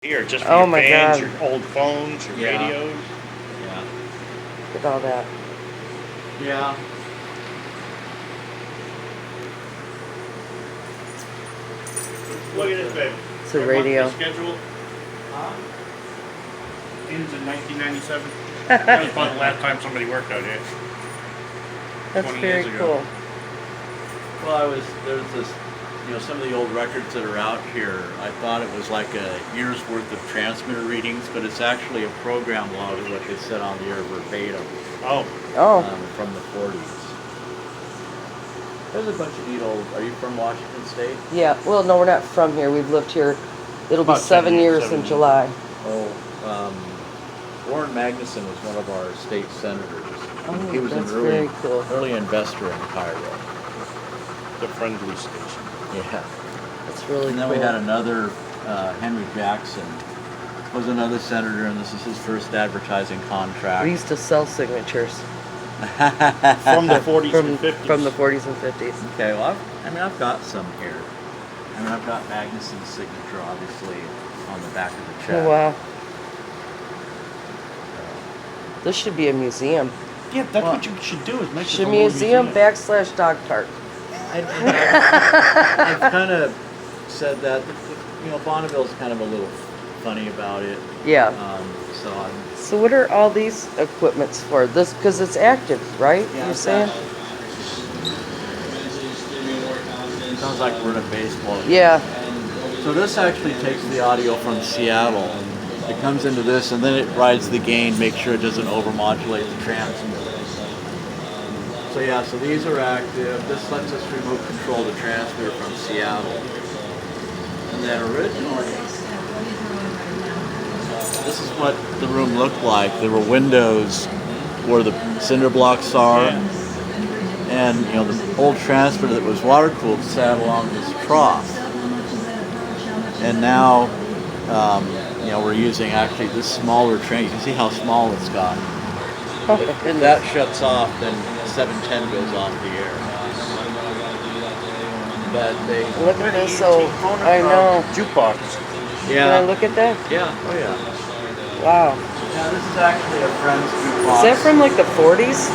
Here, just for your fans, your old phones, your Yeah. radios. Yeah. Look at all that. Yeah. Look at this, babe. It's a Our radio. monthly schedule ends in 1997. That was about the last time somebody worked out here. That's 20 very years ago. cool. Well, there's this, some of the old records that are out here, I thought it was like a year's worth of transmitter readings, but it's actually a program log of what they said on the air verbatim. Oh. From the 40s. There's a bunch of neat old, are you from Washington State? Yeah, well, no, we're not from here. We've lived here, it'll be About 7 years in July. Warren Magnuson was one of our state senators. Oh, He was an that's very cool. early investor in KIRO. The friendly station. Yeah. That's really And then cool. we had another, Henry Jackson was another senator, and this is his first advertising contract. We used to sell signatures From the 40s and 50s. from the 40s and 50s. Okay, well, I've got some here. I've got Magnuson's signature, obviously, on the back of the check. Oh, wow. This should be a museum. Yeah, that's what you should do, is make it a Should little museum / dog park. I've kind of said that. Bonneville's kind of a little funny about it. Yeah. So what are all these equipments for? This, because it's active, right? Yeah, You're saying? Sounds like we're in a baseball game. Yeah. So this actually takes the audio from Seattle. It comes into this, and then it rides the gain, make sure it doesn't overmodulate the transmitter. So so these are active. This lets us remote control the transmitter from Seattle. And then originally, this is what the room looked like. There were windows where the cinder blocks are. Yeah. And the old transmitter that was water cooled sat along this trough. And now we're using actually this smaller train. You can see how small it's got. If that shuts off, then 710 goes off the air. But they Look at this, so I know. Jukebox. yeah. Can I look at that? Yeah. Oh yeah. Wow. Yeah, this is actually a friend's jukebox. Is that from like the 40s?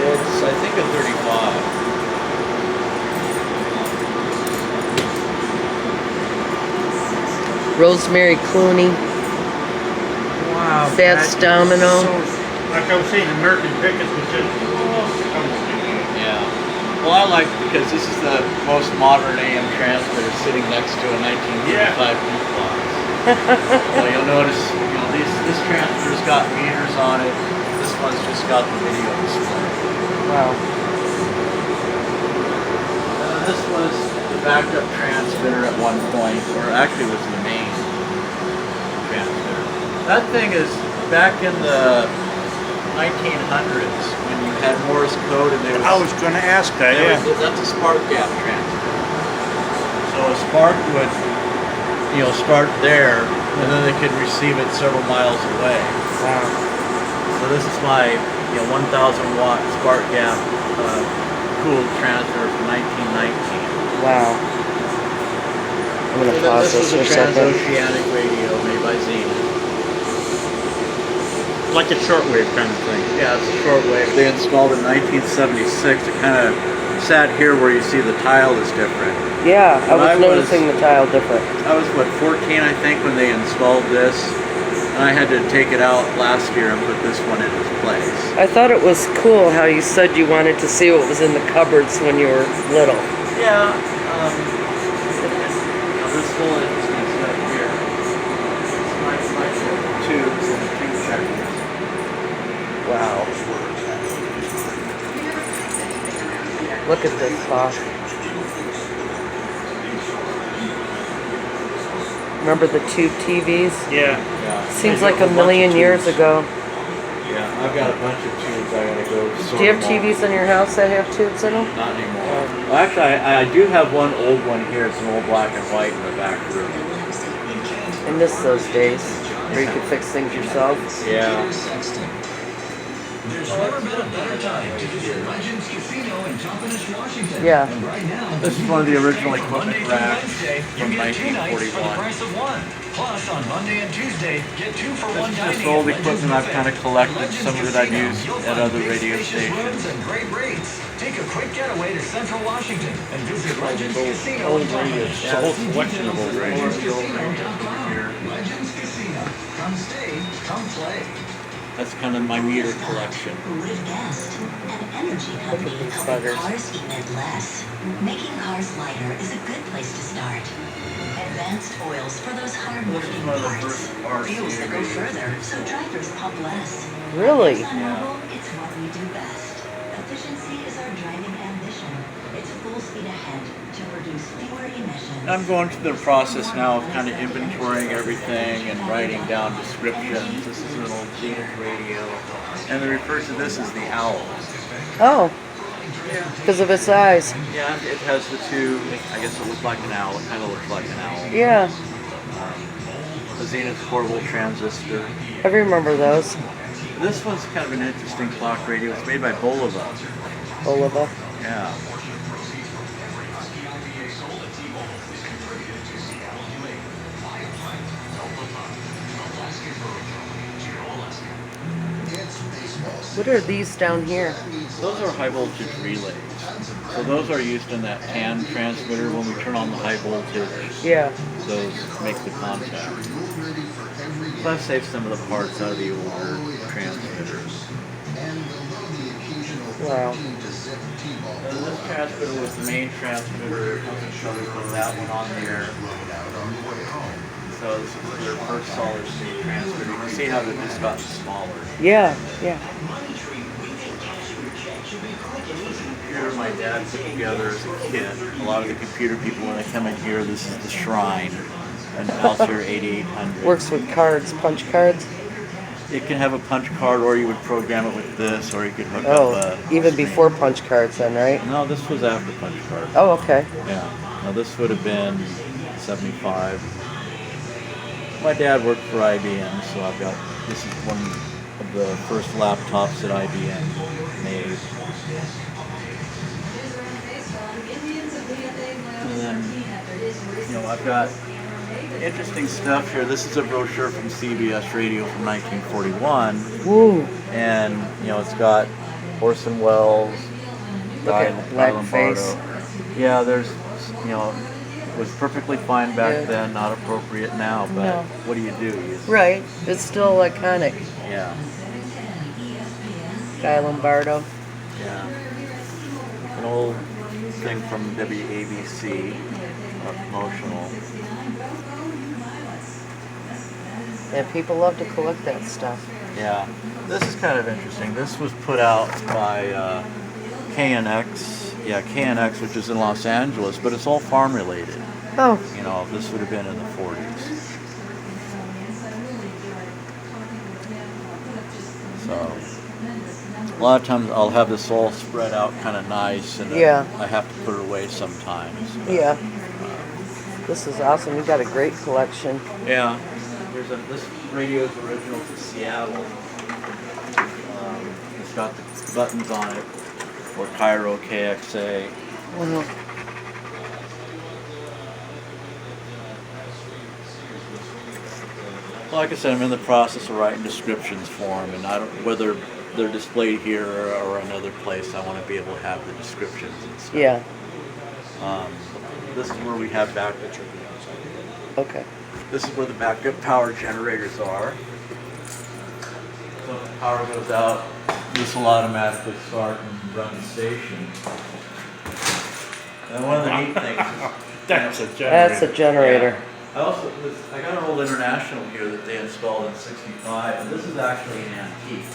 It's I think a 35. Rosemary Clooney. Wow. Fats Domino. Like I was saying, American Pickets was just... Yeah. Well, I like it because this is the most modern AM transmitter sitting next to a 1935 jukebox. You'll notice, this transmitter's got meters on it. This one's just got the video display. Wow. This was the backup transmitter at one point, or actually was the main transmitter. That thing is back in the 1900s when you had Morse code and there was... I was going to ask that, yeah. That's a spark gap transmitter. So a spark would, start there, and then they could receive it several miles away. Wow. So this is my 1,000 watt spark gap cooled transmitter from 1919. Wow. I'm going to pause this for a second. Transoceanic radio made by Zenith. Like a shortwave kind of thing. Yeah, it's a shortwave. They installed it in 1976. It kind of sat here where you see the tile is different. Yeah, I was I noticing the tile different. I was, 14, I think, when they installed this. And I had to take it out last year and put this one in its place. I thought it was cool how you said you wanted to see what was in the cupboards when you were little. Yeah. This whole instance right here. It's my tubes and tube checkers. Wow. Look at this, Bob. Remember the tube TVs? Yeah. Seems like a million years ago. Yeah, I've got a bunch of tubes I gotta go sort. Do you have TVs in your house that have tubes in them? Not anymore. Well, actually, I do have one old one here. It's an old black and white in the back room. I miss those days where you could fix things yourself. Yeah. There's never been a better time to visit Legends Casino in Tompkins, Washington. Yeah. And right now, This is one of the original Monday equipment through racks Wednesday, from you get 2 nights for the 1941. price of 1. Plus, on Monday and Tuesday, get 2 for 1 This is dining just old at Legends equipment I've Buffet. kind of collected. Legends Some of it I've Casino, used you'll at find other big radio spacious rooms stations. and great rates. Take a quick getaway to Central Washington and visit Legends Casino Old in radio. Tompkins. It's a whole collection of old radios. Legends Casino. Come stay, come play. That's kind of my meter collection. Who would have guessed? An energy company these helping buggers. cars emit less. Making cars lighter is a good place to start. Advanced oils for those hard-working one of the parts. first Fuels that go RCA further, so drivers pump less. Really? ExxonMobil, it's what we do best. Efficiency is our driving ambition. It's full speed ahead to produce fewer emissions. I'm going through the process now of kind of inventorying everything and writing down descriptions. This is an old Zenith radio, and they refer to this as the owl. Oh. Because of its size. Yeah, it has the two, I guess it looks like an owl. It kind of looks like an owl. Yeah. The Zenith portable transistor. I remember those. This one's kind of an interesting clock radio. It's made by Bolova. Oliva. Yeah. What are these down here? Those are high voltage relays. So those are used in that TAN transmitter. When we turn on the high voltage, Yeah. those make the contact. So I've saved some of the parts out of the older transmitters. Wow. And this transmitter was the main transmitter. I can show you put that one on there. So this is their first solid state transmitter. You can see how they've just gotten smaller. Yeah. Yeah. Computer my dad put together as a kid. A lot of the computer people, when they come in here, this is the Shrine, an Altair 8800. Works with cards, punch cards. It can have a punch card, or you would program it with this, or you could hook Oh, up a... even before punch cards then, right? No, this was after punch card. Oh, okay. Yeah. No, this would have been 75. My dad worked for IBM, so I've got... This is one of the first laptops that IBM made. And then, I've got interesting stuff here. This is a brochure from CBS Radio from 1941. Woo. And, it's got Orson Welles, Look at blackface. Yeah, there's, it was perfectly fine back then, not appropriate now, but No. what do you do? Right. It's still iconic. Yeah, Guy Lombardo. yeah. An old thing from WABC, promotional. Yeah, people love to collect that stuff. Yeah, this is kind of interesting. This was put out by KNX, KNX, which is in Los Angeles, but it's all farm related. Oh. This would have been in the 40s. So, a lot of times I'll have this all spread out kind of nice, and Yeah. I have to put it away sometimes. But, Yeah. This is awesome. You got a great collection. yeah. This radio is original to Seattle. It's got the buttons on it for KIRO, KXA. Mhm. Like I said, I'm in the process of writing descriptions for them, and I don't whether they're displayed here or another place. I want to be able to have the descriptions and stuff. Yeah. This is where we have backup. Okay. This is where the backup power generators are. So if the power goes out, this will automatically start and run the station. And one of the neat things is That's a generator. That's a generator. I got an old International here that they installed in '65, and this is actually an antique,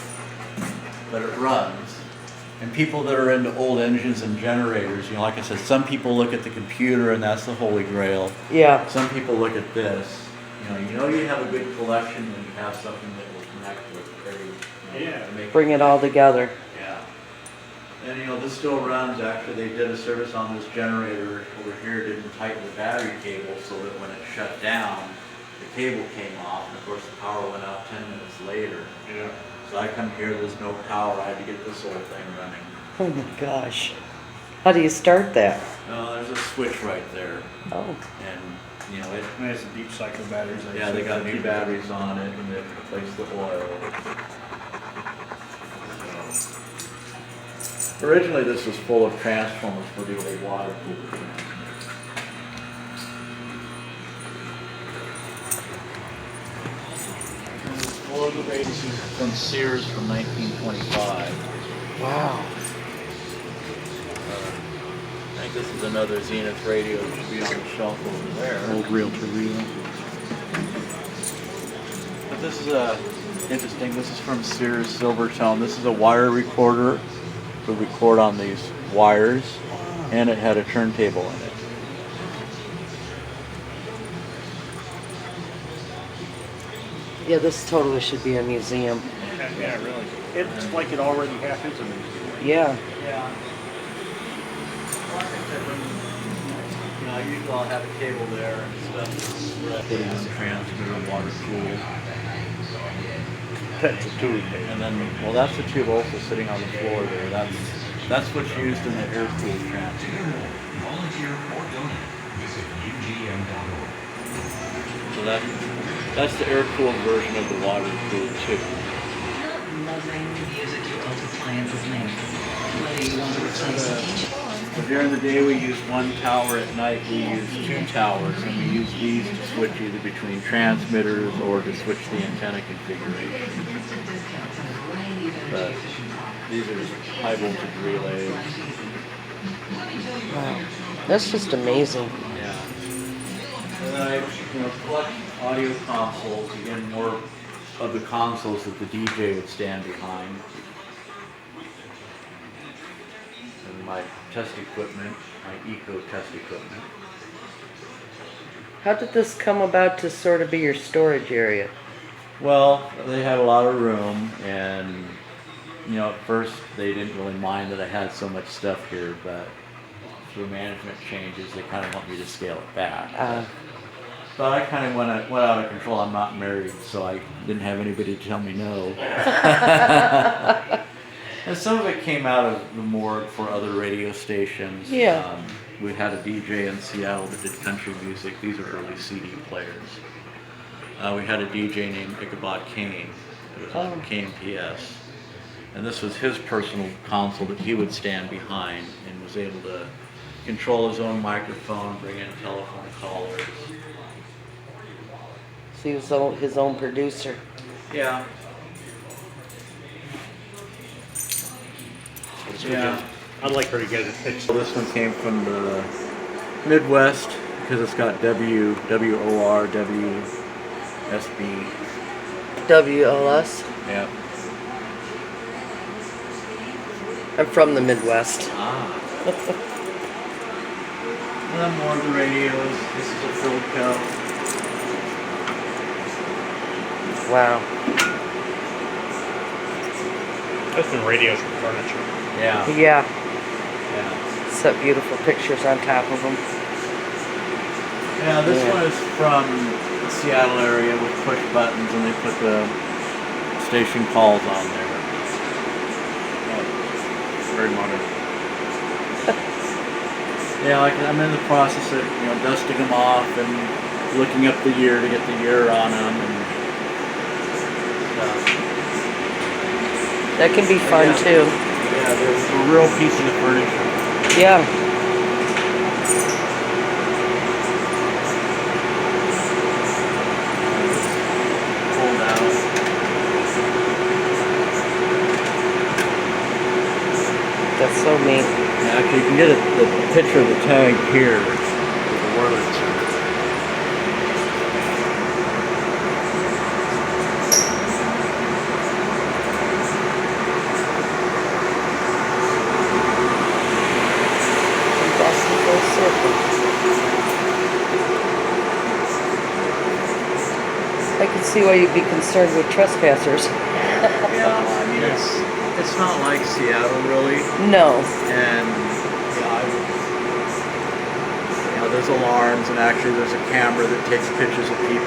but it runs. And people that are into old engines and generators, like I said, some people look at the computer and that's the holy grail. Yeah. Some people look at this. You have a good collection when you have something that will connect with every. Yeah. To make Bring it all together. Yeah. And this still runs. Actually, they did a service on this generator over here. Didn't tighten the battery cable so that when it shut down, the cable came off, and of course the power went out 10 minutes later. Yeah. So I come here, there's no power. I had to get this old thing running. Oh my gosh. How do you start that? There's a switch right there. Oh. And, you know, it, And it's deep cycle batteries. yeah, they got new batteries on it and they replaced the oil. So, originally this was full of transformers for the old water cooler. Four of the radios from Sears from 1925. Wow. I think this is another Zenith radio that should be on the shelf over there. Old realtor reel. But this is interesting. This is from Sears Silvertone. This is a wire recorder. It would record on these wires, and it had a turntable in it. Yeah, this totally should be a museum. Yeah, really. It's like it already half is a museum. Yeah. Yeah. You know, usually I'll have a cable there and stuff. Putting in the transmitter, water cooled. That's a tube. And then, well, that's the tube also sitting on the floor there. That's what's used in the air-cooled transmitter. Volunteer or donate. Visit ugm.org. So that's the air-cooled version of the water-cooled too. Love writing reviews at your old appliances makes. Whether you want to replace a kitchen So during the day we use one tower, at night we use two towers, and we use these to switch either between transmitters or to switch the antenna configuration. But these are just high voltage relays. Wow. That's just amazing. Yeah. And then I collect audio consoles, again more of the consoles that the DJ would stand behind. And my test equipment, my eco test equipment. How did this come about to sort of be your storage area? Well, they had a lot of room, and at first they didn't really mind that I had so much stuff here, but through management changes, they kind of want me to scale it back. But I kind of went out of control. I'm not married, so I didn't have anybody to tell me no. And some of it came out of the morgue for other radio stations. Yeah. We had a DJ in Seattle that did country music. These are early CD players. We had a DJ named Ichabod Kane. It was on KMPS. And this was his personal console that he would stand behind and was able to control his own microphone, bring in telephone callers. So he was his own producer. Yeah. Yeah. I'd like her to get it fixed. So this one came from the Midwest because it's got WOR, WSB. WLS. Yeah. I'm from the Midwest. And then more of the radios. This is a Philco. Wow. That's been radios for furniture. Yeah. Yeah. Yeah. Set beautiful pictures on top of them. Yeah, this one is from the Seattle area with push buttons, and they put the station calls on there. Very modern. Yeah, like I'm in the process of dusting them off and looking up the year to get the year on them and stuff. That can be fun too. Yeah, they're a real piece of the furniture. Yeah. Pulled out. That's so neat. Yeah, actually, you can get the picture of the tag here. The words. That's the full circle. I can see why you'd be concerned with trespassers. Yeah, I mean it's not like Seattle really. No. And there's alarms, and actually there's a camera that takes pictures of people.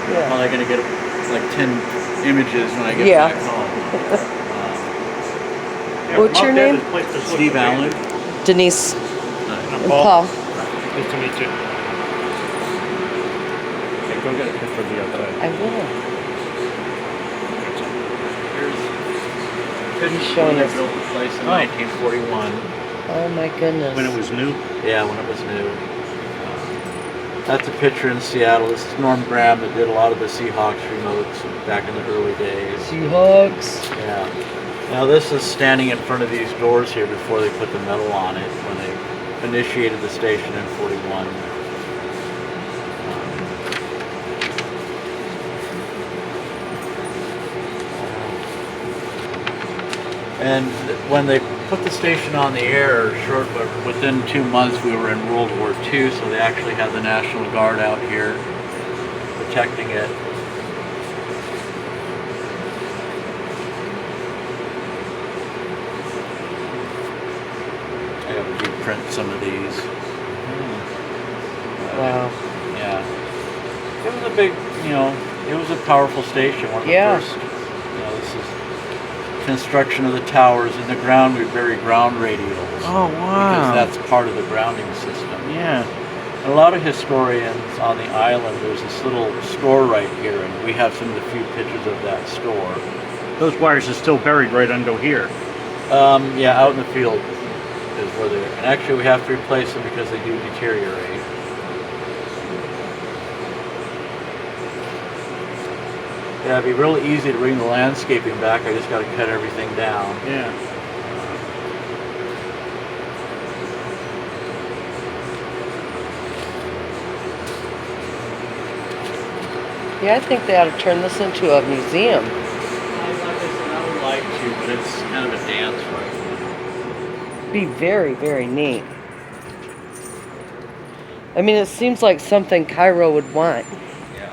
Yeah. I'm probably gonna get like 10 images when I get back home. Yeah, What's your Mom, Dad, name? this place just Steve looks Allen. amazing. Denise And and Paul. Nice to meet you. Okay, go get a picture of the outside. I will. Here's showing they us. built the place in Oh. 1941. Oh my goodness. When it was new. Yeah, when it was new. That's a picture in Seattle. This is Norm Graham that did a lot of the Seahawks remotes back in the early days. Seahawks. Yeah. Now this is standing in front of these doors here before they put the metal on it when they initiated the station in 41. And when they put the station on the air, within 2 months we were in World War II, so they actually had the National Guard out here protecting it. I have to reprint some of these. Wow. Yeah. It was a big, it was a powerful station, one of the Yeah. first. This is construction of the towers. In the ground, we bury ground radios. Oh, Because that's part of the grounding system. Yeah. A lot of historians on the island, there's this little store right here, and we have some of the few pictures of that store. Those wires are still buried right under here. Yeah, out in the field is where they're. And actually, we have to replace them because they do deteriorate. Yeah, it'd be real easy to bring the landscaping back. I just got to cut everything down. Yeah. Yeah, I think they ought to turn this into a museum. Like I said, I would like to, but it's kind of a dance right now. Be very, very neat. I mean, it seems like something Cairo would want. Yeah.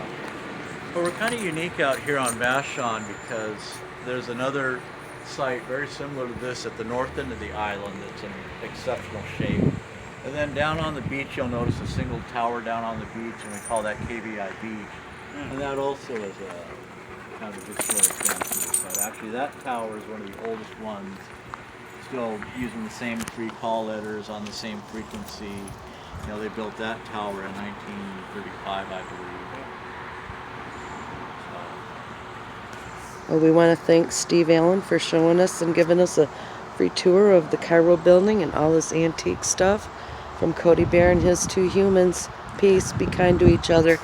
Well, we're kind of unique out here on Vashon because there's another site very similar to this at the north end of the island that's in exceptional shape. And then down on the beach, you'll notice a single tower down on the beach, and we call that KVI Beach. And that also is a kind of a historic dance site. Actually, that tower is one of the oldest ones, still using the same 3 call letters on the same frequency. They built that tower in 1935, I believe. Well, we want to thank Steve Allen for showing us and giving us a free tour of the Cairo building and all this antique stuff from Cody Bear and his 2 humans. Peace, be kind to each other.